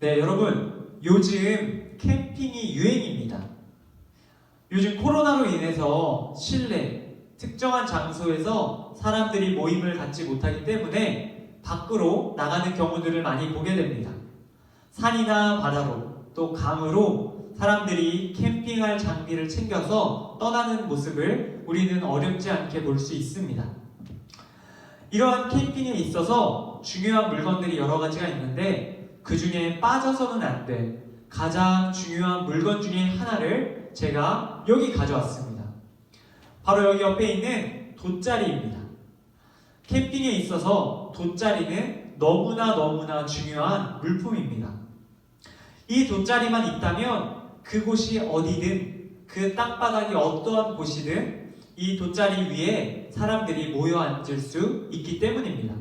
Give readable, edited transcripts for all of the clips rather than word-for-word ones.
네, 여러분, 요즘 캠핑이 유행입니다. 요즘 코로나로 인해서 실내, 특정한 장소에서 사람들이 모임을 갖지 못하기 때문에 밖으로 나가는 경우들을 많이 보게 됩니다. 산이나 바다로, 또 강으로 사람들이 캠핑할 장비를 챙겨서 떠나는 모습을 우리는 어렵지 않게 볼 수 있습니다. 이러한 캠핑에 있어서 중요한 물건들이 여러 가지가 있는데 그 중에 빠져서는 안 될 가장 중요한 물건 중에 하나를 제가 여기 가져왔습니다. 바로 여기 옆에 있는 돗자리입니다. 캠핑에 있어서 돗자리는 너무나 중요한 물품입니다. 이 돗자리만 있다면 그곳이 어디든 그 땅바닥이 어떠한 곳이든 이 돗자리 위에 사람들이 모여 앉을 수 있기 때문입니다.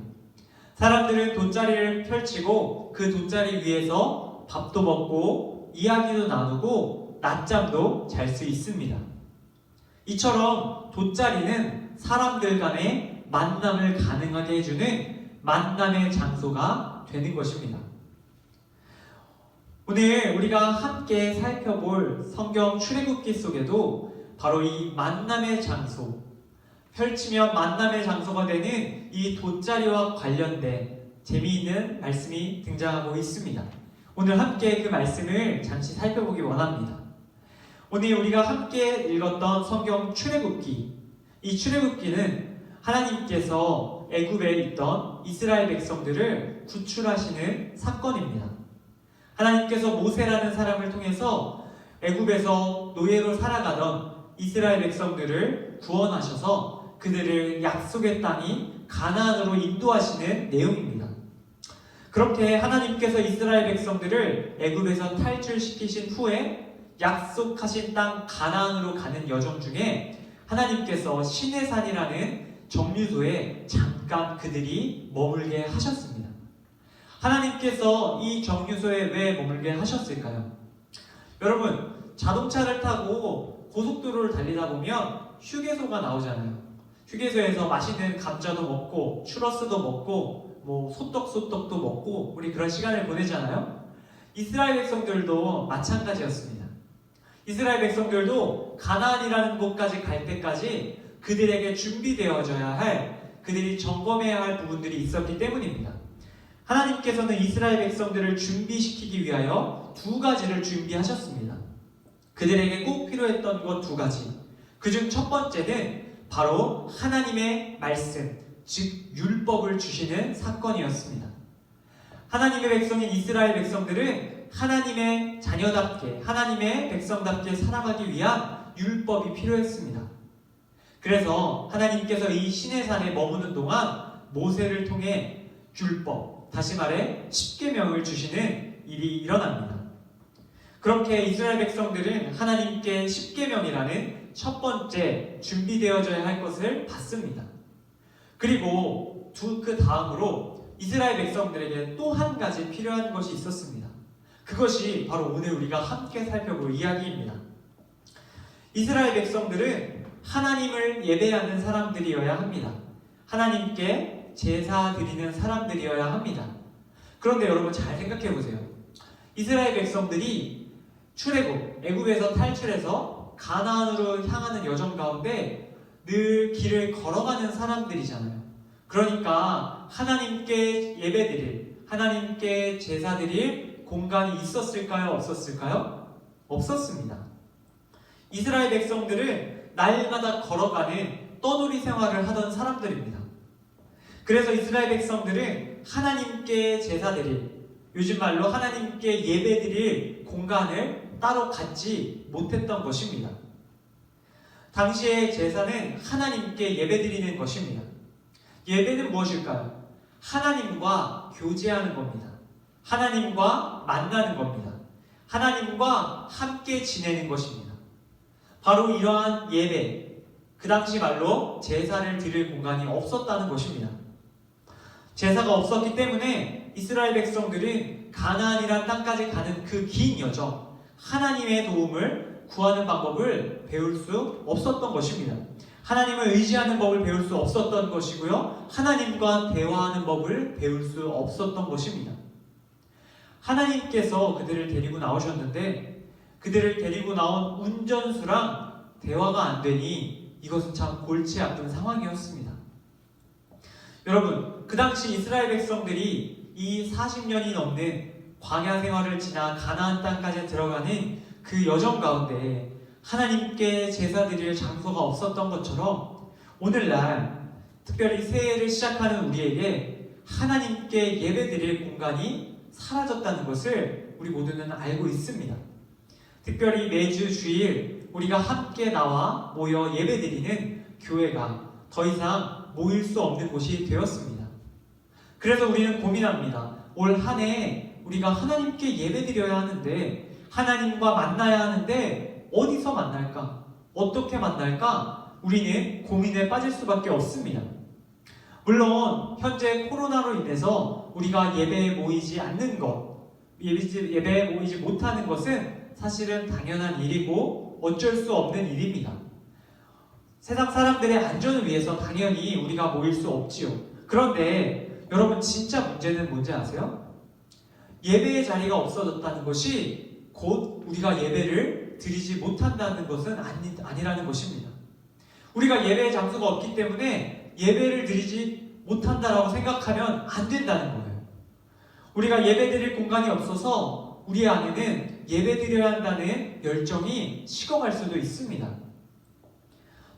사람들은 돗자리를 펼치고 그 돗자리 위에서 밥도 먹고 이야기도 나누고 낮잠도 잘 수 있습니다. 이처럼 돗자리는 사람들 간의 만남을 가능하게 해주는 만남의 장소가 되는 것입니다. 오늘 우리가 함께 살펴볼 성경 출애굽기 속에도 바로 이 만남의 장소, 펼치면 만남의 장소가 되는 이 돗자리와 관련된 재미있는 말씀이 등장하고 있습니다. 오늘 함께 그 말씀을 잠시 살펴보기 원합니다. 오늘 우리가 함께 읽었던 성경 출애굽기, 이 출애굽기는 하나님께서 애굽에 있던 이스라엘 백성들을 구출하시는 사건입니다. 하나님께서 모세라는 사람을 통해서 애굽에서 노예로 살아가던 이스라엘 백성들을 구원하셔서 그들을 약속의 땅인 가나안으로 인도하시는 내용입니다. 그렇게 하나님께서 이스라엘 백성들을 애굽에서 탈출시키신 후에 약속하신 땅 가나안으로 가는 여정 중에 하나님께서 시내산이라는 정류소에 잠깐 그들이 머물게 하셨습니다. 하나님께서 이 정류소에 왜 머물게 하셨을까요? 여러분, 자동차를 타고 고속도로를 달리다 보면 휴게소가 나오잖아요. 휴게소에서 맛있는 감자도 먹고 추러스도 먹고 소떡소떡도 먹고 우리 그런 시간을 보내잖아요. 이스라엘 백성들도 마찬가지였습니다. 이스라엘 백성들도 가나안이라는 곳까지 갈 때까지 그들에게 준비되어져야 할, 그들이 점검해야 할 부분들이 있었기 때문입니다. 하나님께서는 이스라엘 백성들을 준비시키기 위하여 두 가지를 준비하셨습니다. 그들에게 꼭 필요했던 것 두 가지. 그중 첫 번째는 바로 하나님의 말씀, 즉 율법을 주시는 사건이었습니다. 하나님의 백성인 이스라엘 백성들은 하나님의 자녀답게, 하나님의 백성답게 살아가기 위한 율법이 필요했습니다. 그래서 하나님께서 이 시내산에 머무는 동안 모세를 통해 율법, 다시 말해 십계명을 주시는 일이 일어납니다. 그렇게 이스라엘 백성들은 하나님께 십계명이라는 첫 번째 준비되어져야 할 것을 받습니다. 그리고 그 다음으로 이스라엘 백성들에게 또 한 가지 필요한 것이 있었습니다. 그것이 바로 오늘 우리가 함께 살펴볼 이야기입니다. 이스라엘 백성들은 하나님을 예배하는 사람들이어야 합니다. 하나님께 제사 드리는 사람들이어야 합니다. 그런데 여러분 잘 생각해 보세요. 이스라엘 백성들이 애굽에서 탈출해서 가나안으로 향하는 여정 가운데 늘 길을 걸어가는 사람들이잖아요. 그러니까 하나님께 예배드릴, 하나님께 제사드릴 공간이 있었을까요? 없었을까요? 없었습니다. 이스라엘 백성들은 날마다 걸어가는 떠돌이 생활을 하던 사람들입니다. 그래서 이스라엘 백성들은 하나님께 제사드릴, 요즘 말로 하나님께 예배드릴 공간을 따로 갖지 못했던 것입니다. 당시의 제사는 하나님께 예배드리는 것입니다. 예배는 무엇일까요? 하나님과 교제하는 겁니다. 하나님과 만나는 겁니다. 하나님과 함께 지내는 것입니다. 바로 이러한 예배, 그 당시 말로 제사를 드릴 공간이 없었다는 것입니다. 제사가 없었기 때문에 이스라엘 백성들은 가나안이란 땅까지 가는 그 긴 여정, 하나님의 도움을 구하는 방법을 배울 수 없었던 것입니다. 하나님을 의지하는 법을 배울 수 없었던 것이고요. 하나님과 대화하는 법을 배울 수 없었던 것입니다. 하나님께서 그들을 데리고 나오셨는데 그들을 데리고 나온 운전수랑 대화가 안 되니 이것은 참 골치 아픈 상황이었습니다. 여러분, 그 당시 이스라엘 백성들이 이 40년이 넘는 광야 생활을 지나 가나안 땅까지 들어가는 그 여정 가운데 하나님께 제사 드릴 장소가 없었던 것처럼 오늘날 특별히 새해를 시작하는 우리에게 하나님께 예배 드릴 공간이 사라졌다는 것을 우리 모두는 알고 있습니다. 특별히 매주 주일 우리가 함께 나와 모여 예배 드리는 교회가 더 이상 모일 수 없는 곳이 되었습니다. 그래서 우리는 고민합니다. 올 한 해 우리가 하나님께 예배 드려야 하는데 하나님과 만나야 하는데 어디서 만날까? 어떻게 만날까? 우리는 고민에 빠질 수밖에 없습니다. 물론 현재 코로나로 인해서 우리가 예배에 모이지 않는 것, 예배에 모이지 못하는 것은 사실은 당연한 일이고 어쩔 수 없는 일입니다. 세상 사람들의 안전을 위해서 당연히 우리가 모일 수 없지요. 그런데 여러분 진짜 문제는 뭔지 아세요? 예배의 자리가 없어졌다는 것이 곧 우리가 예배를 드리지 못한다는 것은 아니라는 것입니다. 우리가 예배의 장소가 없기 때문에 예배를 드리지 못한다라고 생각하면 안 된다는 거예요. 우리가 예배 드릴 공간이 없어서 우리 안에는 예배 드려야 한다는 열정이 식어갈 수도 있습니다.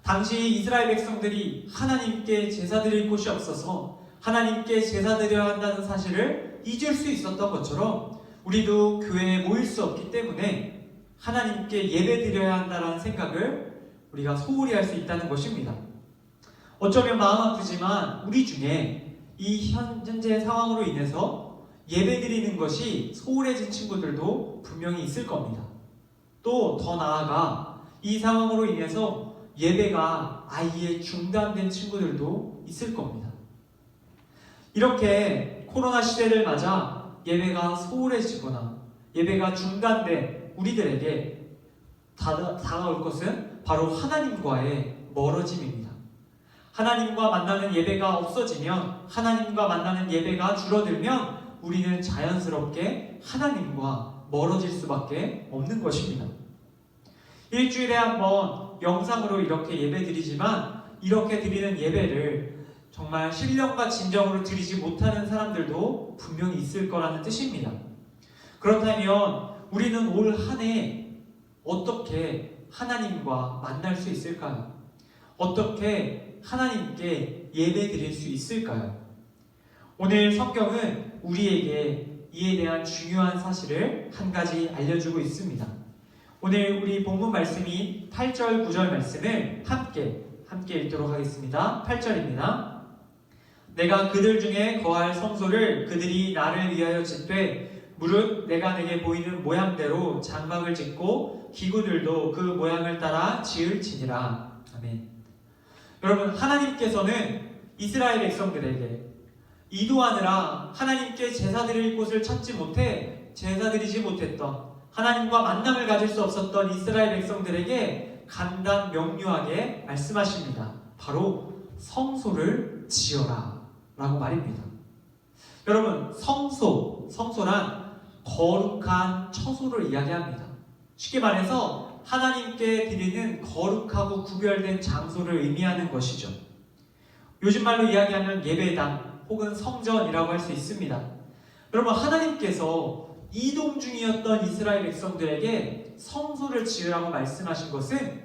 당시 이스라엘 백성들이 하나님께 제사 드릴 곳이 없어서 하나님께 제사 드려야 한다는 사실을 잊을 수 있었던 것처럼 우리도 교회에 모일 수 없기 때문에 하나님께 예배 드려야 한다는 생각을 우리가 소홀히 할 수 있다는 것입니다. 어쩌면 마음 아프지만 우리 중에 이 현재 상황으로 인해서 예배 드리는 것이 소홀해진 친구들도 분명히 있을 겁니다. 또 더 나아가 이 상황으로 인해서 예배가 아예 중단된 친구들도 있을 겁니다. 이렇게 코로나 시대를 맞아 예배가 소홀해지거나 예배가 중단된 우리들에게 다가올 것은 바로 하나님과의 멀어짐입니다. 하나님과 만나는 예배가 없어지면, 하나님과 만나는 예배가 줄어들면 우리는 자연스럽게 하나님과 멀어질 수밖에 없는 것입니다. 일주일에 한 번 영상으로 이렇게 예배 드리지만 이렇게 드리는 예배를 정말 신령과 진정으로 드리지 못하는 사람들도 분명히 있을 거라는 뜻입니다. 그렇다면 우리는 올 한 해 어떻게 하나님과 만날 수 있을까요? 어떻게 하나님께 예배 드릴 수 있을까요? 오늘 성경은 우리에게 이에 대한 중요한 사실을 한 가지 알려주고 있습니다. 오늘 우리 본문 말씀이 8절, 9절 말씀을 함께 읽도록 하겠습니다. 8절입니다. 내가 그들 중에 거할 성소를 그들이 나를 위하여 짓되 무릇 내가 내게 보이는 모양대로 장막을 짓고 기구들도 그 모양을 따라 지을지니라. 아멘. 여러분, 하나님께서는 이스라엘 백성들에게 이도하느라 하나님께 제사 드릴 곳을 찾지 못해 제사 드리지 못했던, 하나님과 만남을 가질 수 없었던 이스라엘 백성들에게 간단 명료하게 말씀하십니다. 바로 성소를 지어라 라고 말입니다. 여러분, 성소란 거룩한 처소를 이야기합니다. 쉽게 말해서 하나님께 드리는 거룩하고 구별된 장소를 의미하는 것이죠. 요즘 말로 이야기하면 예배당 혹은 성전이라고 할 수 있습니다. 여러분, 하나님께서 이동 중이었던 이스라엘 백성들에게 성소를 지으라고 말씀하신 것은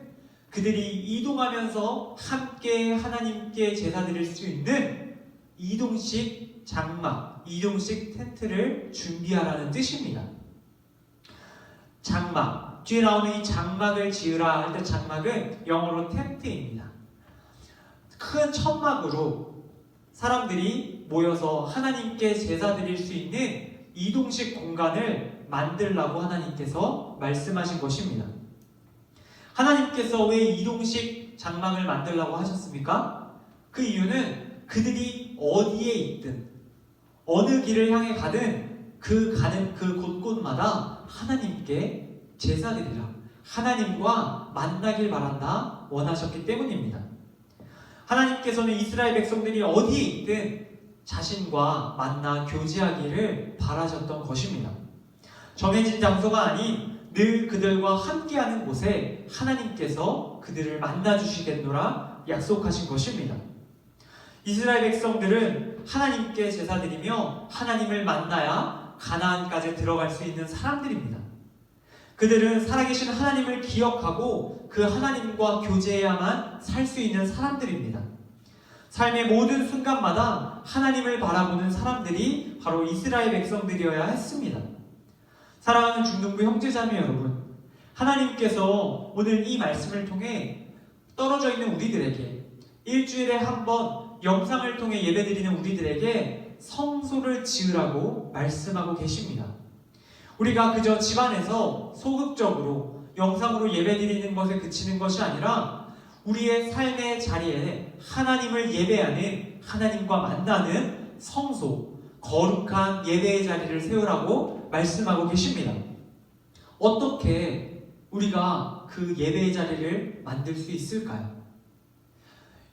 그들이 이동하면서 함께 하나님께 제사 드릴 수 있는 이동식 장막, 이동식 텐트를 준비하라는 뜻입니다. 장막, 뒤에 나오는 이 장막을 지으라 할 때 장막은 영어로 텐트입니다. 큰 천막으로 사람들이 모여서 하나님께 제사 드릴 수 있는 이동식 공간을 만들라고 하나님께서 말씀하신 것입니다. 하나님께서 왜 이동식 장막을 만들라고 하셨습니까? 그 이유는 그들이 어디에 있든 어느 길을 향해 가든 가는 그 곳곳마다 하나님께 제사 드리라, 하나님과 만나길 바란다 원하셨기 때문입니다. 하나님께서는 이스라엘 백성들이 어디에 있든 자신과 만나 교제하기를 바라셨던 것입니다. 정해진 장소가 아닌 늘 그들과 함께하는 곳에 하나님께서 그들을 만나주시겠노라 약속하신 것입니다. 이스라엘 백성들은 하나님께 제사드리며 하나님을 만나야 가나안까지 들어갈 수 있는 사람들입니다. 그들은 살아계신 하나님을 기억하고 그 하나님과 교제해야만 살 수 있는 사람들입니다. 삶의 모든 순간마다 하나님을 바라보는 사람들이 바로 이스라엘 백성들이어야 했습니다. 사랑하는 중등부 형제자매 여러분, 하나님께서 오늘 이 말씀을 통해 떨어져 있는 우리들에게, 일주일에 한 번 영상을 통해 예배드리는 우리들에게 성소를 지으라고 말씀하고 계십니다. 우리가 그저 집안에서 소극적으로 영상으로 예배드리는 것에 그치는 것이 아니라 우리의 삶의 자리에 하나님을 예배하는, 하나님과 만나는 성소, 거룩한 예배의 자리를 세우라고 말씀하고 계십니다. 어떻게 우리가 그 예배의 자리를 만들 수 있을까요?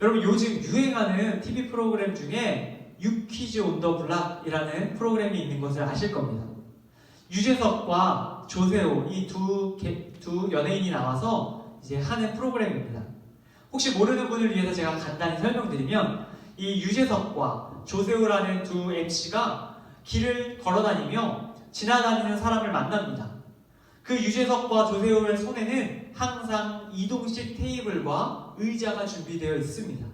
여러분, 요즘 유행하는 TV 프로그램 중에 유퀴즈 온 더 블락이라는 프로그램이 있는 것을 아실 겁니다. 유재석과 조세호, 이 두 연예인이 나와서 이제 하는 프로그램입니다. 혹시 모르는 분을 위해서 제가 간단히 설명드리면, 이 유재석과 조세호라는 두 MC가 길을 걸어다니며 지나다니는 사람을 만납니다. 그 유재석과 조세호의 손에는 항상 이동식 테이블과 의자가 준비되어 있습니다.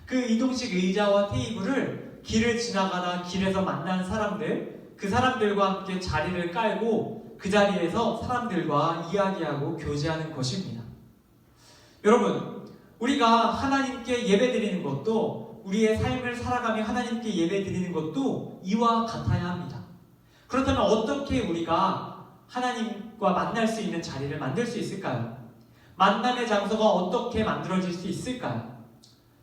그 이동식 의자와 테이블을 길을 지나가다 길에서 만난 사람들, 그 사람들과 함께 자리를 깔고 그 자리에서 사람들과 이야기하고 교제하는 것입니다. 여러분, 우리가 하나님께 예배드리는 것도, 우리의 삶을 살아가며 하나님께 예배드리는 것도 이와 같아야 합니다. 그렇다면 어떻게 우리가 하나님과 만날 수 있는 자리를 만들 수 있을까요? 만남의 장소가 어떻게 만들어질 수 있을까요?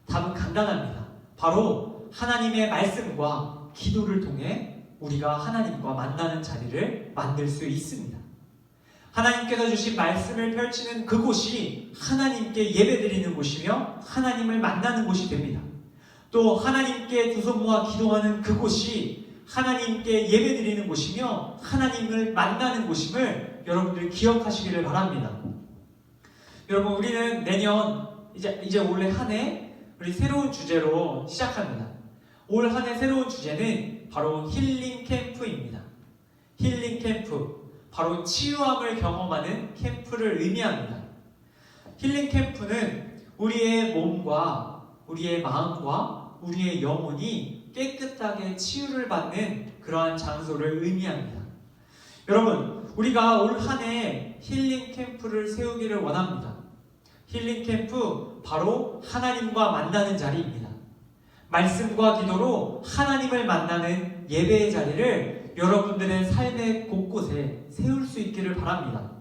답은 간단합니다. 바로 하나님의 말씀과 기도를 통해 우리가 하나님과 만나는 자리를 만들 수 있습니다. 하나님께서 주신 말씀을 펼치는 그곳이 하나님께 예배드리는 곳이며 하나님을 만나는 곳이 됩니다. 또 하나님께 두 손 모아 기도하는 그곳이 하나님께 예배드리는 곳이며 하나님을 만나는 곳임을 여러분들 기억하시기를 바랍니다. 여러분, 우리는 내년 이제 올해 한 해 우리 새로운 주제로 시작합니다. 올 한 해 새로운 주제는 바로 힐링 캠프입니다. 힐링 캠프, 바로 치유함을 경험하는 캠프를 의미합니다. 힐링 캠프는 우리의 몸과 우리의 마음과 우리의 영혼이 깨끗하게 치유를 받는 그러한 장소를 의미합니다. 여러분, 우리가 올 한 해 힐링 캠프를 세우기를 원합니다. 힐링 캠프, 바로 하나님과 만나는 자리입니다. 말씀과 기도로 하나님을 만나는 예배의 자리를 여러분들의 삶의 곳곳에 세울 수 있기를 바랍니다.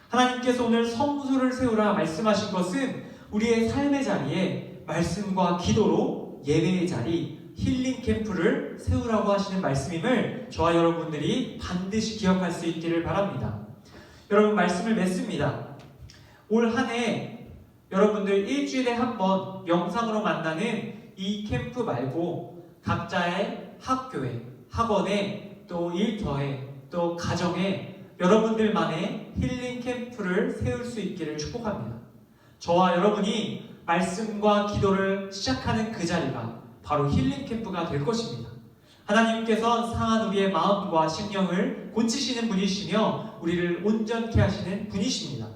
하나님께서 오늘 성소를 세우라 말씀하신 것은 우리의 삶의 자리에 말씀과 기도로 예배의 자리, 힐링 캠프를 세우라고 하시는 말씀임을 저와 여러분들이 반드시 기억할 수 있기를 바랍니다. 여러분, 말씀을 맺습니다. 올 한 해 여러분들 일주일에 한 번 영상으로 만나는 이 캠프 말고 각자의 학교에, 학원에, 또 일터에, 또 가정에 여러분들만의 힐링 캠프를 세울 수 있기를 축복합니다. 저와 여러분이 말씀과 기도를 시작하는 그 자리가 바로 힐링 캠프가 될 것입니다. 하나님께서 상한 우리의 마음과 심령을 고치시는 분이시며 우리를 온전케 하시는 분이십니다.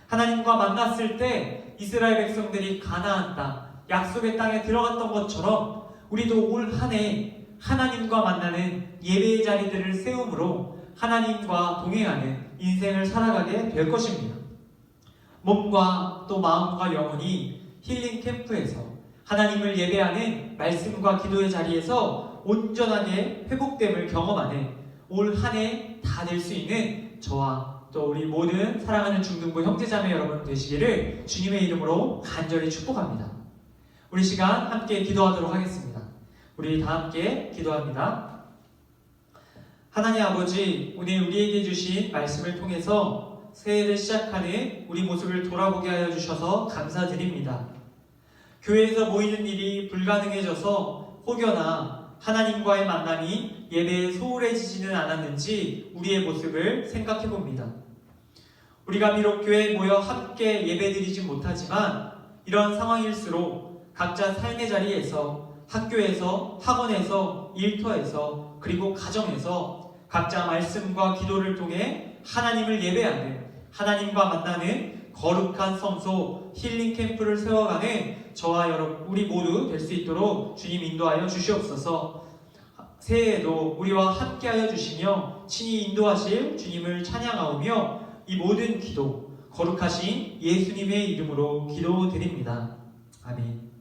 하나님과 만났을 때 이스라엘 백성들이 가나안 땅, 약속의 땅에 들어갔던 것처럼 우리도 올 한 해 하나님과 만나는 예배의 자리들을 세움으로 하나님과 동행하는 인생을 살아가게 될 것입니다. 몸과 또 마음과 영혼이 힐링 캠프에서 하나님을 예배하는 말씀과 기도의 자리에서 온전하게 회복됨을 경험하는 올 한 해 다 될 수 있는 저와 또 우리 모든 사랑하는 중등부 형제자매 여러분 되시기를 주님의 이름으로 간절히 축복합니다. 우리 시간 함께 기도하도록 하겠습니다. 우리 다 함께 기도합니다. 하나님 아버지, 오늘 우리에게 주신 말씀을 통해서 새해를 시작하는 우리 모습을 돌아보게 하여 주셔서 감사드립니다. 교회에서 모이는 일이 불가능해져서 혹여나 하나님과의 만남이 예배에 소홀해지지는 않았는지 우리의 모습을 생각해 봅니다. 우리가 비록 교회에 모여 함께 예배드리지 못하지만 이런 상황일수록 각자 삶의 자리에서, 학교에서, 학원에서, 일터에서, 그리고 가정에서 각자 말씀과 기도를 통해 하나님을 예배하는, 하나님과 만나는 거룩한 성소 힐링 캠프를 세워가는 저와 여러분 우리 모두 될 수 있도록 주님 인도하여 주시옵소서. 새해에도 우리와 함께하여 주시며 친히 인도하실 주님을 찬양하오며 이 모든 기도 거룩하신 예수님의 이름으로 기도드립니다. 아멘.